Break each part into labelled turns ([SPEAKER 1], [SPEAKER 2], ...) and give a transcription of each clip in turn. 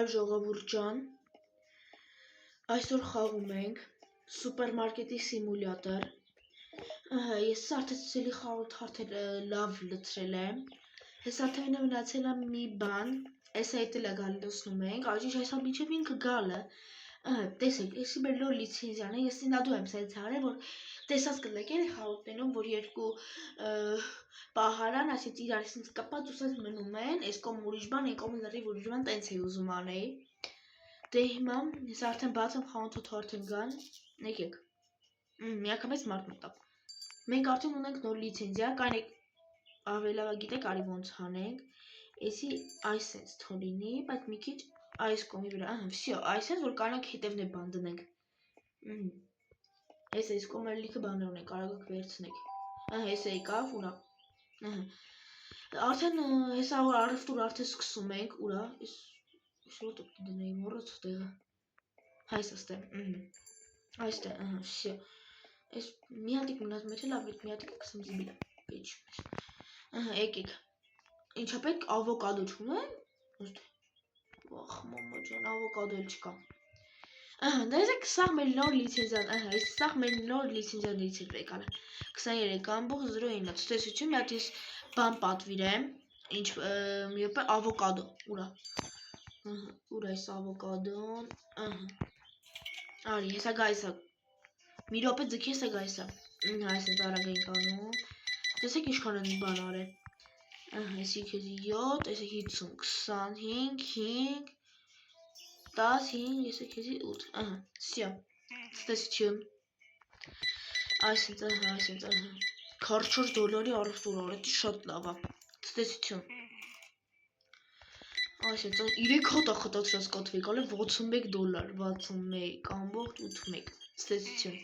[SPEAKER 1] Բարև ժողովուրդ ջան, այսօր խաղում ենք սուպերմարկետի սիմուլյատոր, ես արդեցուցելի խաղոտ հարթել լավ լծրել եմ, ես արդեն մնացել եմ մի բան, ես այդել է գալի լսնում ենք, աջիչ այսա միջև ինքը գալը, տեսեք, եսի մեր լոր լիցենզիան է, ես սինդադու եմ սենց հարել, որ տեսած կլեք էլի խաղոտներում, որ երկու պահարան, այսից իրար սենց կպած ու սենց մնում են, ես կոմ ուրիշ բան, են կոմ լրիվ ուրիշ բան, տենց էի ուզում անեի, դե հիմա, ես արդեն բաց եմ խաղոնթոտ արդեն գան, եկեք, միակամեց մարդ մտավ, մենք արդեն ունենք նոր լիցենզիա, կանեք ավելավա գիտեք արի ոնց հանենք, եսի այս սենց թոլինի, բայց մի քիչ այս կոմի վրա, վսյո, այս ես, որ կանանք հետևն է բան դնենք, ես կոմեր լիքը բաներ ունենք, արագակ վերցնեք, ես եկավ, ուրա, արդեն հեսա որ առևտուր արդեն սկսում ենք, ուրա, ես որտեղ դնեի մորոց տեղը, հայս աստեմ, այստեղ, վսյո, ես մի հատիկ մնաց մեջ էլ ավետ մի հատիկ կսեմ զիբիլը, պեչ մեզ, եկեք, ինչա պետք ավոկադո չունեն, վախ մամա ջան, ավոկադո էլ չկա, դեսեք սաղ մեր նոր լիցենզիան, սաղ մեր նոր լիցենզիան եկալ է, 23 ամբող 0.9, ցտեսություն, մի հատ ես բան պատվիրեմ, ինչ մի րոպե ավոկադո, ուրա էս ավոկադոն, արի, հեսա գայսա, մի րոպե ձգի հեսա գայսա, այսենց արագ ենք անում, տեսեք ինչքան են բան արել, եսի քեզի 7, եսի 50, 25, 5, 10, 5, եսի քեզի 8, սյո, ցտեսություն, այսենց, $44 առևտուր արեցի, շատ լավ է, ցտեսություն, այսենց, 3 հատ է խտացրած կատվի կալ է $61, 61 ամբողջ 81, ցտեսություն,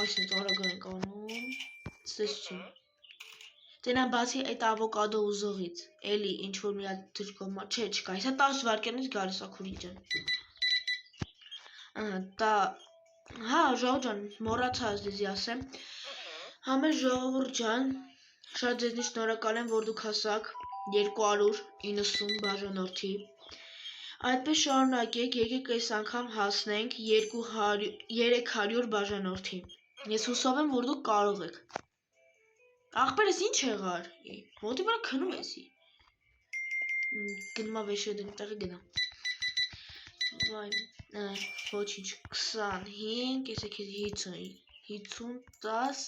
[SPEAKER 1] այսենց արագ ենք անում, ցտեսություն, Տենան բացի այդ ավոկադո ուզողից, էլի ինչ-որ մի հատ դրկոմա, չէ, չկա, հեսա 10 վարկյանից գալիս ակուրի ջան, հա, ժողով ջան, մորացա ազդեզի ասեմ, համեր ժողովուրդ ջան, շատ ձեզնի շնորհակալ եմ, որ դուք հասաք 290 բաժանորդի, այդպես շարունակեք, եկեք այս անգամ հասնենք 300 բաժանորդի, ես հուսով եմ, որ դուք կարող եք, աղբերս ինչ եղար, ոտի վրա քնում եսի, գնմա վեշը դեմ տեղի գնա, ոչինչ, 25, ես եք 50, 10,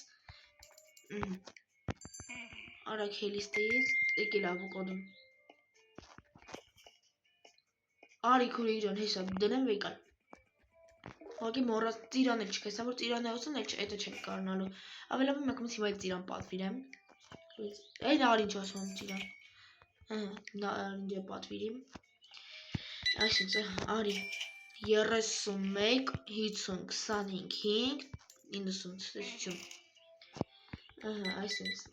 [SPEAKER 1] արագ հելիստից, եկել ավոկադում, արի քուրի ջան, հեսա, դնեմ վեկալ, Հագի մորած ծիրան էլ չկա, հեսա որ ծիրան է ոսն էլ էտը չենք կարնալու, ավելավի մեկումից հիմա էլ ծիրան պատվիրեմ, էն արինչ ասում եմ ծիրան, նարինջ է պատվիրիմ, այսինց, արի, 31, 50, 25, 90, տեսություն, այսինց,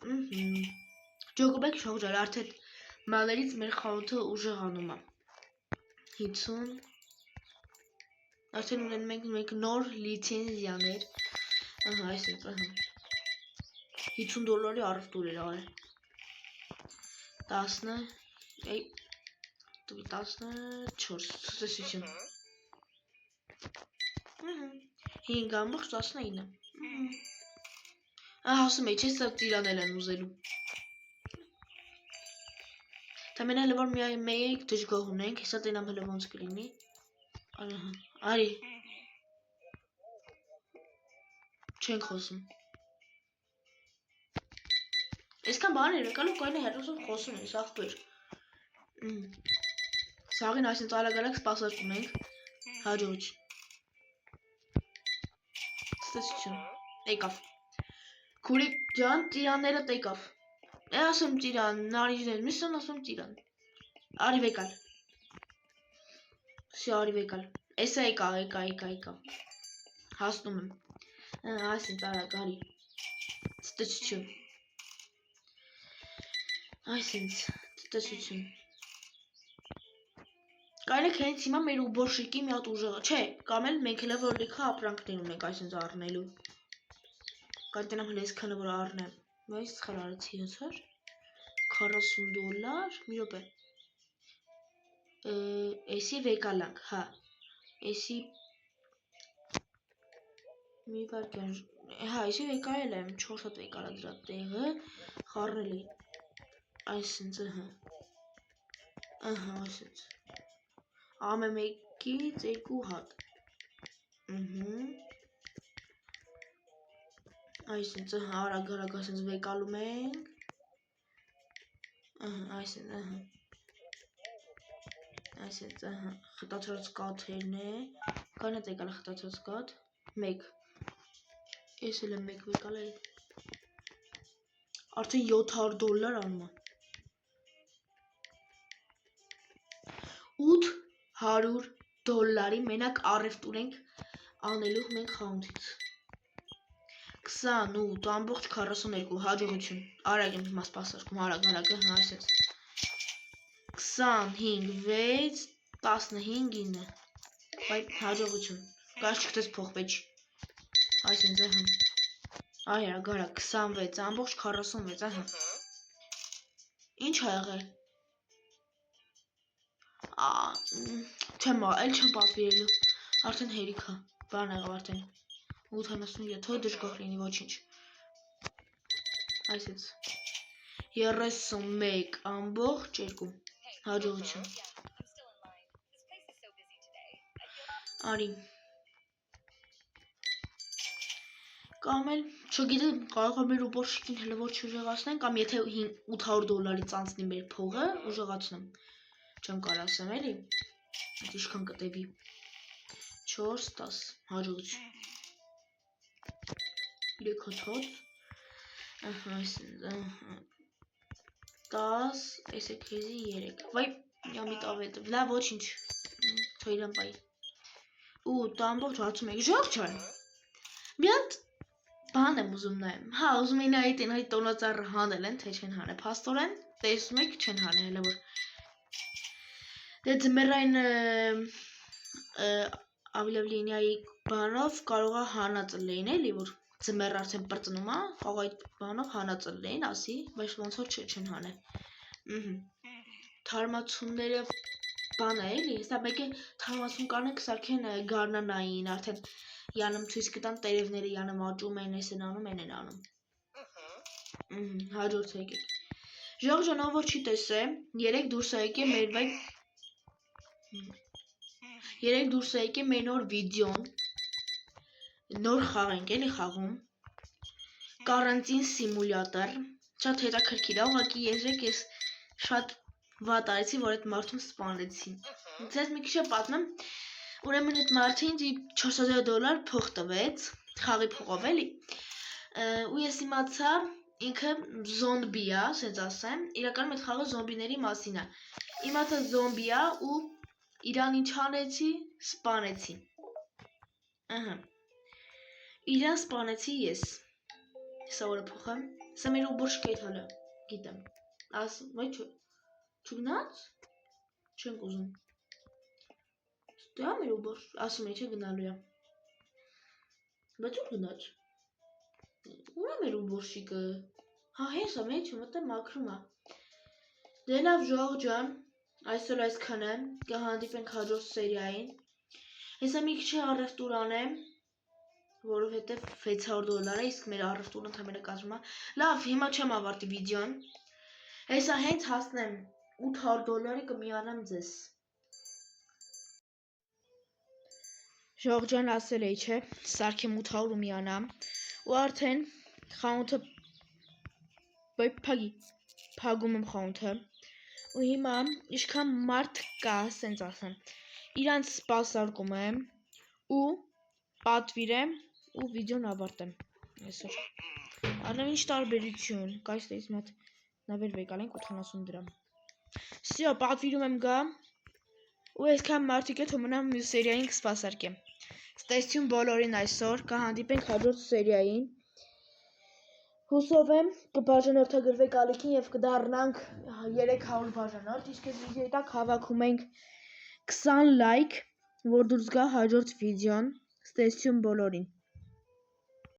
[SPEAKER 1] ջոգոբեք շողջար, արդեն մալերից մեր խաղոթը ուժեղանում է, 50, արդեն ունեն մենք նոր լիցենզիաներ, այսինց, $50 առևտուր էր արել, 10, 14, ցտեսություն, 5 ամբողջ 19, ասում էի, չես ծիրանել են ուզելու, Թամենը հլը որ մեկ դժգող ունենք, հեսա տենամ հլը ոնց կլինի, արի, չենք խոսում, Եսկան բան էր եկալ ու կայնը հետոսով խոսում ես, աղբեր, սաղին այսինց արագ սպասարկում ենք, հաջողիչ, ստեսություն, եկավ, քուրիկ ջան, ծիրանները տեկավ, ասում ծիրան, նարիջներ, միսան ասում ծիրան, արի վեկալ, սյո արի վեկալ, էսա եկա, հասնում եմ, այսինց արագ, արի, ստեսություն, այսինց, ստեսություն, Կարեք հենց հիմա մեր ուբորշիկի մի հատ ուժեղը, չէ, կամ էլ մենք հլը որ լիքը ապրանքներ ունենք այսինց առնելու, Կարտնամ հլը ես քանը որ առնեմ, Բայց խրարեցի հսար, $40, մի րոպե, էսի վեկալանք, հա, էսի մի վարկյան, հա, էսի վեկայել եմ, 4 հատ վեկալա դրա տեղը, խառնել էի, այսինց, այսինց, ամե մեկից 2 հատ, այսինց, արագ, այսինց վեկալում ենք, այսինց, խտացրած կաթերն է, կանյատ եկալ է խտացրած կաթ, 1, ես էլ եմ 1 վեկալ է, արդեն $700 անում է, $800 մենակ առևտուր ենք անելու մենք խանութից, 28.42 հաջողություն, արագ եմ հիմա սպասարկում, արագ, այսպես, 25, 6, 15, 9, բայ հաջողություն, կաշ չկտես փոխվեջ, այսինց, արագ, 26.46, ինչ ա եղել, էլ չեմ պատվիրելու, արդեն հերիք է, բան եղավ արդեն, 87, դժգոհ լինի, ոչինչ, այսինց, 31.2, հաջողություն, արի, կամ էլ, չգիտեմ, կարող է մեր ուբորշիկին հլը որ չուժեղացնեն, կամ եթե $800 ծանցնի մեր փողը, ուժեղացնեմ, չեմ կար ասեմ էլի, այդ իշքան կտևի, 4, 10, հաջողություն, 3 հոտ, այսինց, 10, այս է քեզի 3, վայ, յամիտ ավետ, վլա ոչինչ, թոյրան բայ, ու տամբողջ 61, ժող չան, միատ, բան եմ ուզում նայեմ, հա, ուզում էին այդ տոնածառը հանել են, թե չեն հանել, փաստորեն, տեսնում եք, չեն հանել, հելը որ, դե ձմեռային ավիլավլինիայի բանով կարող է հանածը լեին էլի, որ ձմեռ արդեն պրծնում է, կարող այդ բանով հանածը լեին, ասի, բայց ոնց որ չեն հանել, թարմացումները բան է էլի, հեսա մեկ է թարմացում կանենք սարքեն գարնանային, արդեն յանում ցույց կտան տերևները յանում աճում են, ես են անում, են անում, հաջորդ եկեք, ժողժան ով որ չի տեսե, երեք դուրս է եկե մեր վայ, երեք դուրս է եկե մեր նոր վիդեոն, նոր խաղ ենք էլի խաղում, կարանտին սիմուլյատոր, շատ հետաքրքիր է, ուղղակի եզրեք ես շատ վատ արեցի, որ այդ մարդուն սպանեցի, ձեզ մի քիչ պատմեմ, ուրեմն այդ մարդը ինձ $400 փող տվեց, խաղի փողով էլի, ու ես իմացա ինքը զոմբի է, ասենց ասեմ, իրականում այդ խաղը զոմբիների մասին է, իմացա զոմբի է ու իրան ինչ անեցի, սպանեցի, իրան սպանեցի ես, սա որը փող եմ, սա մեր ուբորշիկ այդ հալը, գիտեմ, ասում, վայ չգնաց, չենք ուզում, դե մեր ուբոր, ասում է չէ գնալու է, բայց ու գնաց, ուր է մեր ուբորշիկը, հա հես է մեջ մտը մաքրում է, դե լավ ժող ջան, այսօր այսքան է, կհանդիպենք հաջորդ սերիային, հեսա մի քիչ առևտուր անեմ, որովհետև $600 է, իսկ մեր առևտուրը ընդամենը կազմում է, լավ, հիմա չեմ ավարտի վիդեոն, հեսա հենց հասնեմ $800 կմիանամ ձեզ, ժող ջան ասել էի չէ, սարքեմ 800 ու միանամ, ու արդեն խանութը փագում եմ խանութը, ու հիմա իշքան մարդ կա, սենց ասեմ, իրանց սպասարկում եմ, ու պատվիրեմ, ու վիդեոն ավարտեմ, այսօր, անեմ ինչ տարբերություն, կայս տես մատ նավեր վեկալ ենք 80 դրամ, սյո, պատվիրում եմ գա, ու այսքան մարդիկ է, թո մնամ մյուս սերիային կսպասարկեմ, ստեսություն բոլորին այսօր, կհանդիպենք հաջորդ սերիային, հուսով եմ կբաժանորդագրվեք ալիքին և կդառնանք 300 բաժանորդ, իսկ այս վիդեոյի տակ հավաքում ենք 20 լայք, որ դուրս գա հաջորդ վիդեոն, ստեսություն բոլորին։